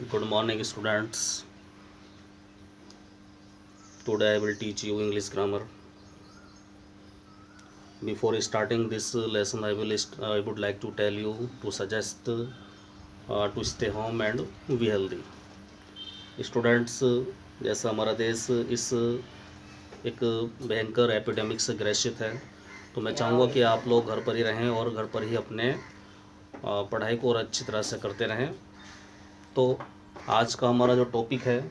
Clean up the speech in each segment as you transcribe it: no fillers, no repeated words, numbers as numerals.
Good morning, students. Today I will teach you English grammar. Before starting this lesson, I would like to tell you to suggest to stay home and be healthy. Students, जैसा हमारा देश इस एक भयंकर epidemic से ग्रसित है, तो मैं चाहूँगा कि आप लोग घर पर ही रहें और घर पर ही अपने पढ़ाई को और अच्छी तरह से करते रहें। तो आज का हमारा जो टॉपिक है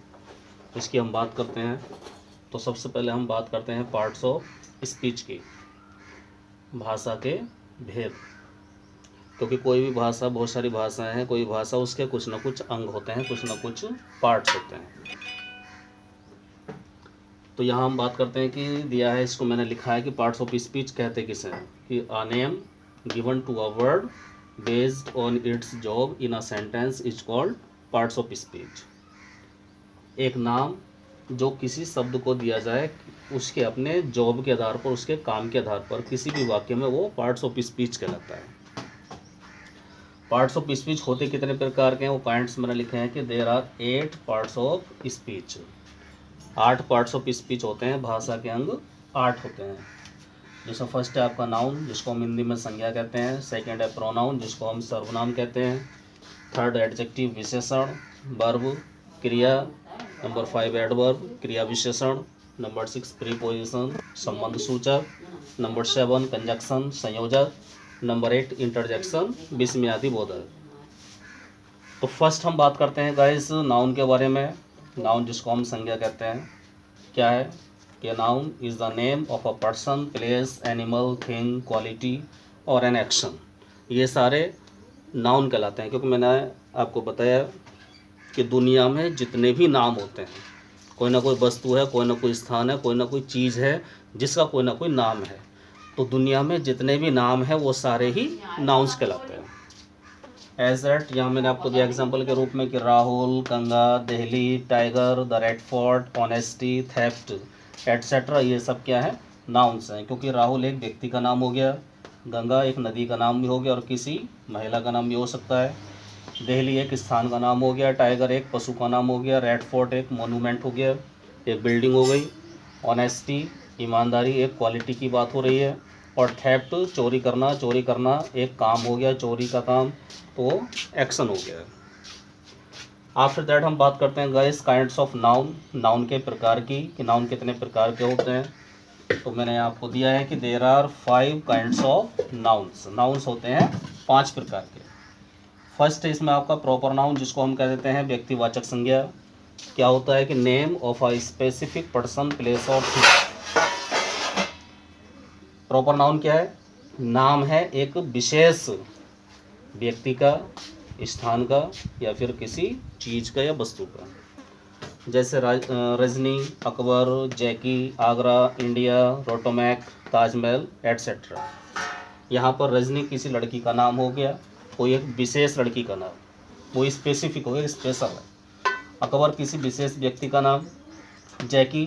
इसकी हम बात करते हैं। तो सबसे पहले हम बात करते हैं पार्ट्स ऑफ स्पीच की, भाषा के भेद। क्योंकि कोई भी भाषा, बहुत सारी भाषाएं हैं, कोई भाषा उसके कुछ ना कुछ अंग होते हैं, कुछ ना कुछ पार्ट्स होते हैं। तो यहाँ हम बात करते हैं कि दिया है, इसको मैंने लिखा है कि पार्ट्स ऑफ स्पीच कहते किसे हैं, कि a name given to a word based on its job in a sentence is called parts of speech. एक नाम जो किसी शब्द को दिया जाए उसके अपने जॉब के आधार पर, उसके काम के आधार पर किसी भी वाक्य में, वो पार्ट्स ऑफ स्पीच कहलाता है। पार्ट्स ऑफ स्पीच होते कितने प्रकार के हैं, वो पॉइंट्स मैंने लिखे हैं कि there are 8 parts of speech. 8 parts of speech होते हैं, भाषा के अंग 8 होते हैं। जैसे फर्स्ट है आपका नाउन, जिसको हम हिंदी में संज्ञा कहते हैं। सेकेंड है प्रोनाउन, जिसको हम सर्वनाम कहते हैं। थर्ड एडजेक्टिव, विशेषण, वर्ब, क्रिया। नंबर 5 एडवर्ब, क्रिया विशेषण। नंबर 6 प्रीपोजिशन, संबंध सूचक। नंबर 7 कंजक्शन, संयोजक। नंबर 8 इंटरजेक्शन, विस्मयादि बोधक। तो फर्स्ट हम बात करते हैं गाइस नाउन के बारे में। नाउन जिसको हम संज्ञा कहते हैं, क्या है कि noun is the name of a person, place, animal, thing, quality और एन एक्शन। ये सारे नाउन कहलाते हैं। क्योंकि मैंने आपको बताया कि दुनिया में जितने भी नाम होते हैं, कोई ना कोई वस्तु है, कोई ना कोई स्थान है, कोई ना कोई चीज़ है जिसका कोई ना कोई नाम है। तो दुनिया में जितने भी नाम हैं वो सारे ही नाउन्स कहलाते हैं। एज दैट यहाँ मैंने आपको दिया एग्जांपल के रूप में कि Rahul, Ganga, Delhi, tiger, the red fort, honesty, theft etcetera, ये सब क्या है, नाउन्स हैं। क्योंकि राहुल एक व्यक्ति का नाम हो गया, गंगा एक नदी का नाम भी हो गया और किसी महिला का नाम भी हो सकता है। दिल्ली एक स्थान का नाम हो गया, टाइगर एक पशु का नाम हो गया, रेड फोर्ट एक मोनूमेंट हो गया, एक बिल्डिंग हो गई। ऑनेस्टी ईमानदारी, एक क्वालिटी की बात हो रही है। और थेफ्ट चोरी करना एक काम हो गया, चोरी का काम, तो एक्शन हो गया। आफ्टर दैट हम बात करते हैं guys kinds of noun, noun के प्रकार की, कि नाउन कितने प्रकार के होते हैं। तो मैंने आपको दिया है कि there are 5 kinds of nouns. Nouns होते हैं 5 प्रकार के। फर्स्ट है इसमें आपका प्रॉपर नाउन, जिसको हम कह देते हैं व्यक्तिवाचक संज्ञा। क्या होता है कि name of a specific person, place और थिंग। प्रॉपर नाउन क्या है, नाम है एक विशेष व्यक्ति का, स्थान का, या फिर किसी चीज़ का या वस्तु का। जैसे रजनी, अकबर, जैकी, आगरा, इंडिया, रोटोमैक, ताजमहल एट्सेट्रा। यहाँ पर रजनी किसी लड़की का नाम हो गया, कोई एक विशेष लड़की का नाम, वो स्पेसिफिक हो गया, स्पेशल है। अकबर किसी विशेष व्यक्ति का नाम। जैकी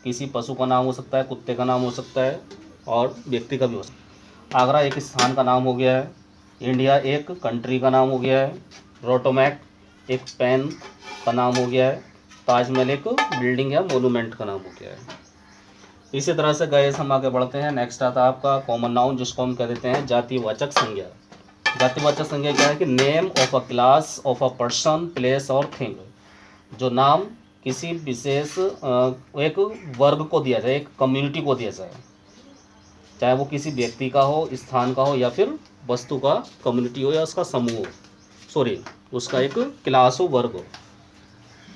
किसी पशु का नाम हो सकता है, कुत्ते का नाम हो सकता है और व्यक्ति का भी हो सकता है। आगरा एक स्थान का नाम हो गया है। इंडिया एक कंट्री का नाम हो गया है। रोटोमैक एक पेन का नाम हो गया है। ताजमहल एक बिल्डिंग या मोनूमेंट का नाम हो गया है। इसी तरह से गाइस हम आगे बढ़ते हैं। नेक्स्ट आता है आपका कॉमन नाउन, जिसको हम कह देते हैं जातिवाचक संज्ञा। जातिवाचक संज्ञा क्या है कि name of a class, of a person, place और थिंग। जो नाम किसी विशेष एक वर्ग को दिया जाए, एक कम्युनिटी को दिया जाए, चाहे वो किसी व्यक्ति का हो, स्थान का हो, या फिर वस्तु का कम्युनिटी हो, या उसका समूह हो, सॉरी उसका एक क्लास हो, वर्ग हो।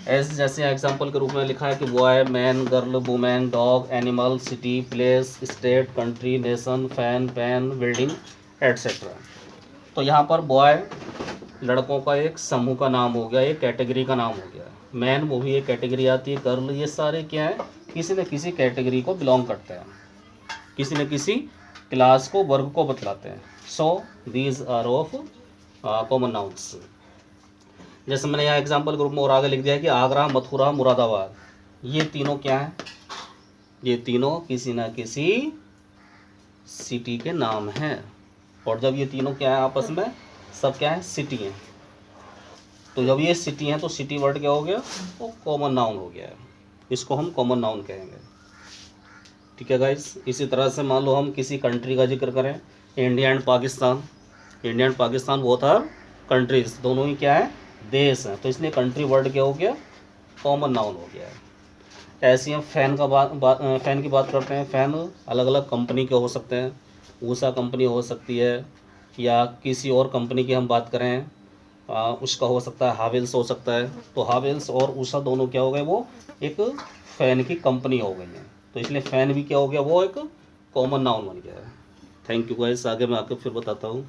एस जैसे एग्जांपल के रूप में लिखा है कि boy, man, girl, women, dog, animal, city, place, state, country, nation, fan, pen, building etcetera. तो यहाँ पर बॉय लड़कों का एक समूह का नाम हो गया, एक कैटेगरी का नाम हो गया। मैन वो भी एक कैटेगरी आती है। गर्ल, ये सारे क्या है, किसी न किसी कैटेगरी को बिलोंग करते हैं, किसी न किसी क्लास को, वर्ग को बतलाते हैं। So these are of common nouns. जैसे मैंने यहाँ एग्जांपल के रूप में और आगे लिख दिया है कि आगरा, मथुरा, मुरादाबाद, ये तीनों क्या हैं, ये तीनों किसी न किसी सिटी के नाम हैं। और जब ये तीनों क्या है आपस में, सब क्या है, सिटी हैं। तो जब ये सिटी है तो सिटी वर्ड क्या हो गया, वो कॉमन नाउन हो गया है, इसको हम कॉमन नाउन कहेंगे। ठीक है गाइस। इसी तरह से मान लो हम किसी कंट्री का जिक्र करें, India and Pakistan, India and Pakistan both are countries, दोनों ही क्या है, देश हैं, तो इसलिए कंट्री वर्ड क्या हो गया, कॉमन नाउन हो गया है। ऐसे ही हम फैन की बात करते हैं। फ़ैन अलग अलग कंपनी के हो सकते हैं, ऊषा कंपनी हो सकती है, या किसी और कंपनी की हम बात करें उसका हो सकता है हावेल्स हो सकता है। तो हावेल्स और ऊषा दोनों क्या हो गए, वो एक फ़ैन की कंपनी हो गई हैं, तो इसलिए फ़ैन भी क्या हो गया, वो एक कॉमन नाउन बन गया है। थैंक यू गाइस, आगे मैं आके फिर बताता हूँ।